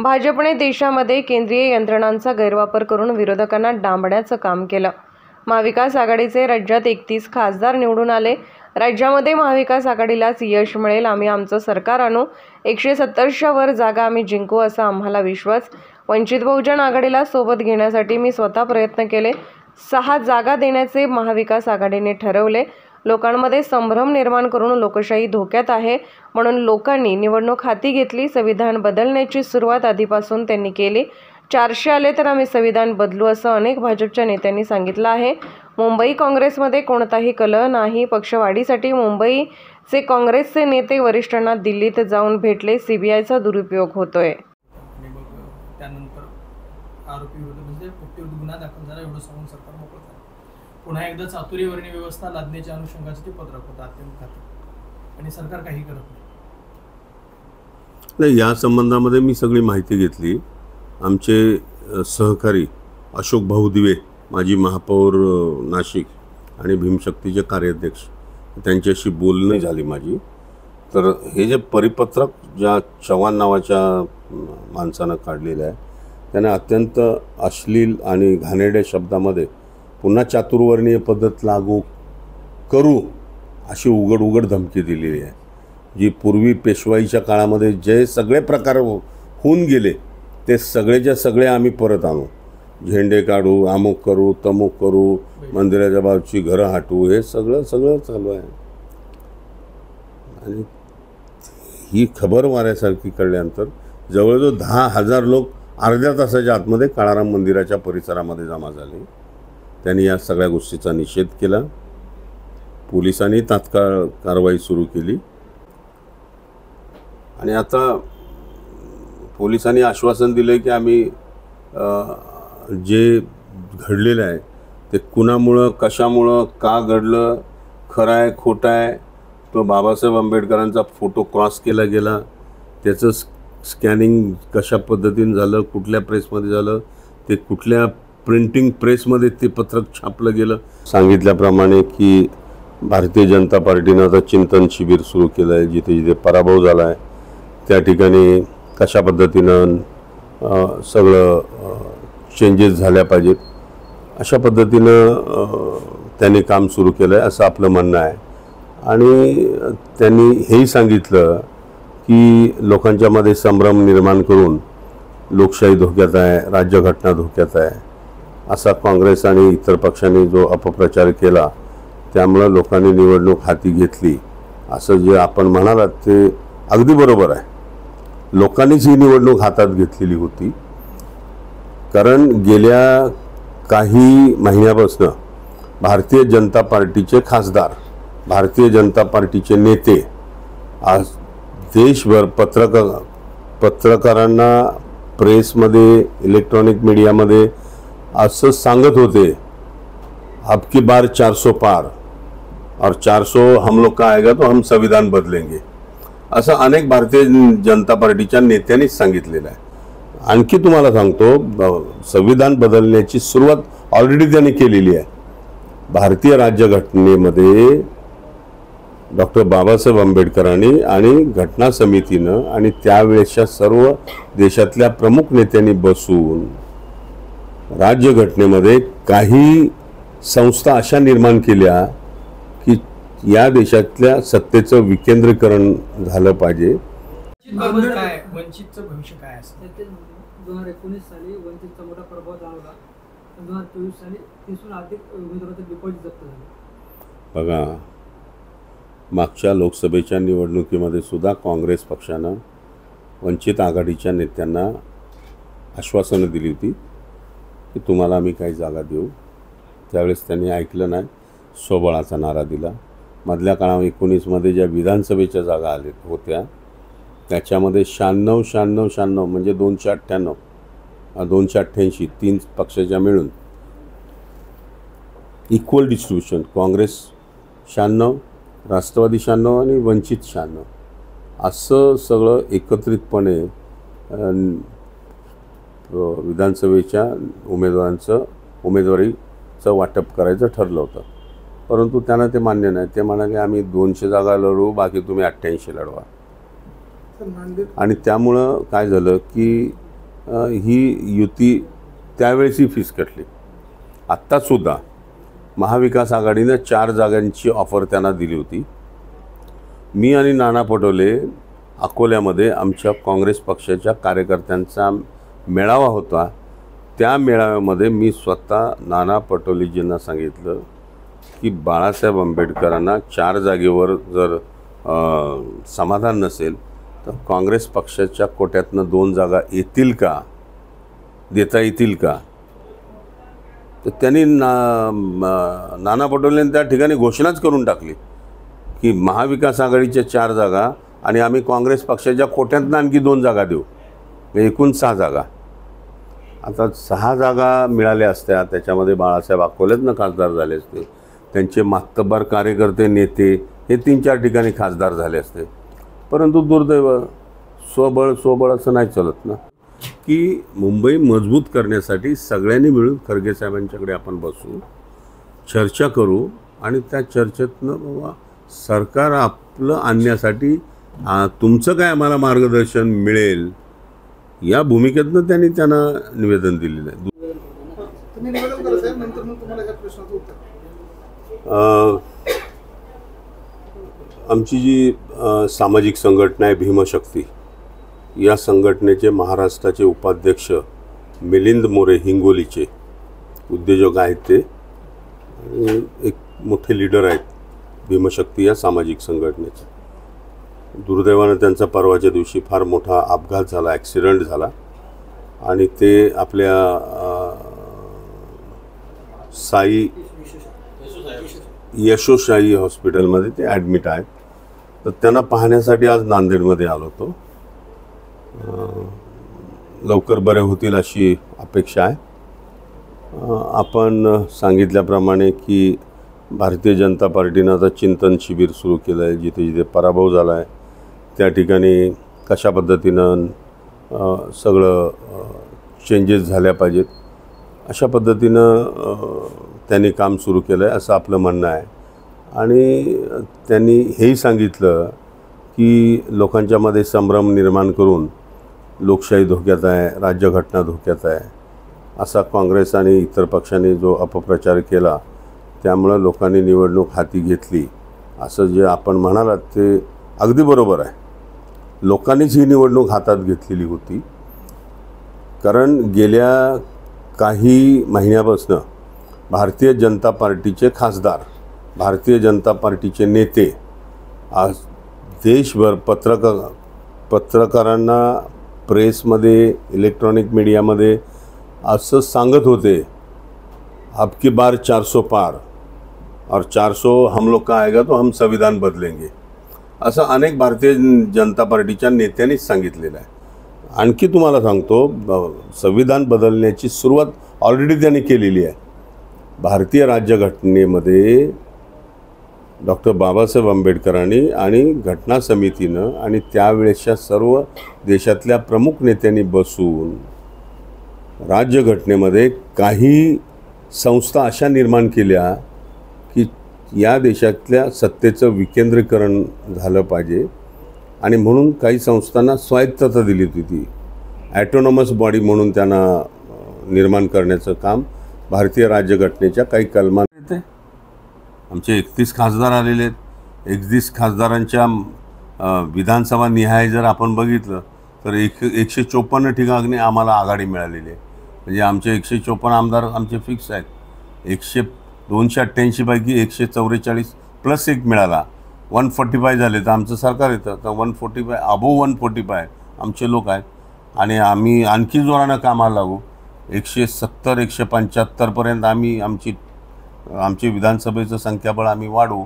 भाजपने देशामध्ये केंद्रीय यंत्रणांचा गैरवापर करून विरोधकांना डांबण्याचं काम केलं। महाविकास आघाडीचे राज्यात 31 खासदार निवडून आले। राज्यामध्ये महाविकास आघाडीलाच यश मिळेल, आम्ही आमचं सरकार आणू, 170च्या वर जागा आम्ही जिंकू असा आम्हाला विश्वास। वंचित बहुजन आघाडीला सोबत घेण्यासाठी मी स्वतः प्रयत्न केले। 6 जागा देण्याचे महाविकास आघाडीने ठरवले। लोकांमध्ये संभ्रम निर्माण करून लोकशाही धोक्यात आहे म्हणून लोकांनी निवडणूक हाती घेतली। संविधान बदलण्याची सुरुवात आधीपासून त्यांनी केली। 400 आले तर आम्ही संविधान बदलू असं अनेक भाजपच्या नेत्यांनी सांगितलं आहे। मुंबई काँग्रेसमध्ये कोणताही कलह नाही। पक्षवाढीसाठी मुंबईचे काँग्रेसचे नेते वरिष्ठांना दिल्लीत जाऊन भेटले। सीबीआयचा दुरुपयोग होतोय। त्यानंतर आरोपी विरुद्ध म्हणजे पोक्सोवर गुन्हा दाखल झाला एवढं सांगून सरकार मोकळं झालं। पुन्हा एकदा चातुर्यवर्णी व्यवस्था लादण्याच्या अनुषंगाचे ते पत्रक होतं अत्यंत घातक आणि सरकार काही करत नाही। या संबंधामध्ये मी सगळी माहिती घेतली। आमचे सहकारी अशोक भाऊ दिवे, माजी महापौर नाशिक आणि भीमशक्तीचे कार्याध्यक्ष, त्यांच्याशी बोलणी झाली माझी। तर हे जे परिपत्रक ज्या चव्हाण नावाच्या माणसानं काढलेलं आहे त्याने अत्यंत अश्लील आणि घाणेरड्या शब्दामध्ये पुन्हा चातुर्वर्णीय पद्धत लागू करू अशी उघड धमकी दिलेली आहे। जी पूर्वी पेशवाईच्या काळामध्ये जे सगळे प्रकार होऊन गेले ते सगळेच्या सगळे आम्ही परत आणू, झेंडे काढू, अमुक करू, तमुक करू, मंदिराच्या बाजूची घरं हटवू, हे सगळं चालू आहे। आणि ही खबर वाऱ्यासारखी कळल्यानंतर जवळजवळ 10,000 लोक अर्ध्या तासाच्या आतमध्ये काळाराम मंदिराच्या परिसरामध्ये जमा झाले। त्यांनी या सगळ्या गोष्टीचा निषेध केला। पोलिसांनी तात्काळ कारवाई सुरू केली आणि आता पोलिसांनी आश्वासन दिले की आम्ही जे घडलेलं आहे ते कुणामुळं, कशामुळं, का घडलं, खरं आहे खोटं आहे, तो बाबासाहेब आंबेडकरांचा फोटो क्रॉस केला गेला, त्याचं स्कॅनिंग कशा पद्धतीने झालं, कुठल्या प्रेसमध्ये झालं, ते कुठल्या प्रिंटिंग प्रेसमध्ये ते पत्रक छापलं गेलं। सांगितल्याप्रमाणे की भारतीय जनता पार्टीनं आता चिंतन शिबिर सुरू केलं आहे। जिथे जिथे पराभव झाला आहे त्या ठिकाणी कशा पद्धतीनं सगळं चेंजेस झाल्या पाहिजेत अशा पद्धतीनं त्यांनी काम सुरू केलं आहे असं आपलं म्हणणं आहे। आणि त्यांनी हेही सांगितलं की लोकांच्यामध्ये संभ्रम निर्माण करून लोकशाही धोक्यात आहे, राज्यघटना धोक्यात आहे असा काँग्रेस आणि इतर पक्षांनी जो अपप्रचार केला त्यामुळे लोकांनी निवडणूक हाती घेतली असं जे आपण म्हणालात ते अगदी बरोबर आहे। लोकांनीच ही निवडणूक हातात घेतलेली होती, कारण गेल्या काही महिन्यापासून भारतीय जनता पार्टीचे खासदार, भारतीय जनता पार्टीचे नेते आज देशभर पत्रकारांना, प्रेसमध्ये, इलेक्ट्रॉनिक मीडियामध्ये असं सांगत होते अब की बार 400 पार और 400 हम लोग का आएगा तो हम संविधान बदलेंगे असं अनेक भारतीय जनता पार्टीच्या नेत्यांनीच सांगितलेलं आहे। आणखी तुम्हाला सांगतो, संविधान बदलण्याची सुरुवात ऑलरेडी त्यांनी केलेली आहे। भारतीय राज्यघटनेमध्ये डॉक्टर बाबासाहेब आंबेडकरांनी आणि घटना समितीनं आणि त्यावेळेसच्या सर्व देशातल्या प्रमुख नेत्यांनी बसून राज्यघटनेमध्ये काही संस्था अशा निर्माण केल्या की या देशातल्या सत्तेचं विकेंद्रीकरण झालं पाहिजे। वंचितचं भविष्य काय असतं? 2019 साली वंचितचा मोठा प्रभाव जाणवला, 2024 साली 30हून अधिक उमेदवारांचे डिपॉझिट जप्त झाले। बघा, मागच्या लोकसभेच्या निवडणुकीमध्ये सुद्धा काँग्रेस पक्षानं वंचित आघाडीच्या नेत्यांना आश्वासनं दिली होती की तुम्हाला आम्ही काही जागा देऊ। त्यावेळेस त्यांनी ऐकलं नाही, स्वबळाचा नारा दिला। मधल्या काळामध्ये 19मध्ये ज्या विधानसभेच्या जागा आल्या होत्या त्याच्यामध्ये 96 म्हणजे 298 288 तीन पक्षाच्या मिळून इक्वल डिस्ट्रीब्युशन, काँग्रेस 96, राष्ट्रवादी 96 आणि वंचित 96 असं सगळं एकत्रितपणे विधानसभेच्या उमेदवारीचं वाटप करायचं ठरलं होतं। परंतु त्यांना ते मान्य नाही। ते म्हणाले आम्ही 200 जागा लढवू, बाकी तुम्ही 88 लढवा। आणि त्यामुळं काय झालं की ही युती त्यावेळेसही फिसकटली. आत्तासुद्धा महाविकास आघाडीनं 4 जागांची ऑफर त्यांना दिली होती. मी आणि नाना पटोले अकोल्यामध्ये आमच्या काँग्रेस पक्षाच्या कार्यकर्त्यांचा मेळावा होता. त्या मेळाव्यामध्ये मी स्वतः नाना पटोलेजींना सांगितलं की बाळासाहेब आंबेडकरांना 4 जागेवर जर समाधान नसेल तर काँग्रेस पक्षाच्या कोट्यातनं 2 जागा येतील का, देता येतील का. तर त्यांनी नाना पटोलेंनी त्या ठिकाणी घोषणाच करून टाकली की महाविकास आघाडीच्या 4 जागा आणि आम्ही काँग्रेस पक्षाच्या कोट्यातनं आणखी 2 जागा देऊ, एकूण 6 जागा. आता 6 जागा मिळाल्या असत्या, त्याच्यामध्ये बाळासाहेब अकोल्यातनं खासदार झाले असते, त्यांचे मातब्बर कार्यकर्ते नेते हे 3-4 ठिकाणी खासदार झाले असते. परंतु दुर्दैव स्वबळ असं नाही चालत ना, की मुंबई मजबूत करण्यासाठी सगळ्यांनी मिळून खरगे साहेबांच्याकडे आपण बसू, चर्चा करू आणि त्या चर्चेतनं बाबा सरकार आपलं आणण्यासाठी तुमचं काय आम्हाला मार्गदर्शन मिळेल या भूमिकेतनं त्यांना निवेदन दिलेलं आहे. तुम्ही निवेदन करा साहेब, नंतर मग तुम्हाला या प्रश्नाचं उत्तर. आमची जी सामाजिक संघटना आहे भीमशक्ती, या संघटनेचे महाराष्ट्राचे उपाध्यक्ष मिलिंद मोरे हिंगोलीचे उद्योजक आहेत ते, आणि एक मोठे लीडर आहेत भीमशक्ती या सामाजिक संघटनेचे. दुर्दैवानं त्यांचा परवाच्या दिवशी फार मोठा अपघात झाला, ॲक्सिडेंट झाला आणि ते आपल्या साई यशोशाही हॉस्पिटलमध्ये ते ॲडमिट आहेत. तर त्यांना पाहण्यासाठी आज नांदेडमध्ये आलो होतो. लवकर बरे होतील अशी अपेक्षा आहे. आपण सांगितल्याप्रमाणे की भारतीय जनता पार्टीनं आता चिंतन शिबिर सुरू केलं आहे. जिथे जिथे पराभव झाला आहे त्या ठिकाणी कशा पद्धतीनं सगळं चेंजेस झाल्या पाहिजेत अशा पद्धतीनं त्यांनी काम सुरू केलं आहे असं आपलं म्हणणं आहे. आणि त्यांनी हेही सांगितलं की लोकांच्यामध्ये संभ्रम निर्माण करून लोकशाही धोक्यात आहे, राज्यघटना धोक्यात आहे असा काँग्रेस आणि इतर पक्षांनी जो अपप्रचार केला त्यामुळं लोकांनी निवडणूक हाती घेतली असं जे आपण म्हणालात ते अगदी बरोबर आहे. लोकांनीच ही निवडणूक हातात घेतलेली होती. कारण गेल्या काही महिन्यापासून भारतीय जनता पार्टीचे खासदार, भारतीय जनता पार्टीचे नेते आज देशभर पत्रकारांना, प्रेसमध्ये, इलेक्ट्रॉनिक मीडियामध्ये असं सांगत होते अब की बार 400 पार और 400 हम लोग का आएगा तो हम संविधान बदलेंगे असं अनेक भारतीय जनता पार्टीच्या नेत्यांनीच सांगितलेलं आहे. आणखी तुम्हाला सांगतो, संविधान बदलण्याची सुरुवात ऑलरेडी त्यांनी केलेली आहे. भारतीय राज्यघटनेमध्ये डॉक्टर बाबासाहेब आंबेडकरांनी आणि घटना समितीनं आणि त्यावेळेसच्या सर्व देशातल्या प्रमुख नेत्यांनी बसून राज्यघटनेमध्ये काही संस्था अशा निर्माण केल्या की या देशातल्या सत्तेचं विकेंद्रीकरण झालं पाहिजे आणि म्हणून काही संस्थांना स्वायत्तता दिली होती. ती ॲटोनॉमस बॉडी म्हणून त्यांना निर्माण करण्याचं काम भारतीय राज्यघटनेच्या काही कलमात येते. आमचे 31 खासदार आलेले आहेत. 31 खासदारांच्या विधानसभा निहाय जर आपण बघितलं तर 154 ठिकाणी आम्हाला आघाडी मिळालेली आहे. म्हणजे आमचे 154 आमदार आमचे फिक्स आहेत. 288 पैकी 144 प्लस 1 मिळाला, 145 झाले तर आमचं सरकार येतं. तर 145 अबोव 145 आमचे लोक आहेत आणि आम्ही आणखी जोरानं कामाला लागू. 170-175पर्यंत आम्ही आमची विधानसभेचं संख्याबळ आम्ही वाढवू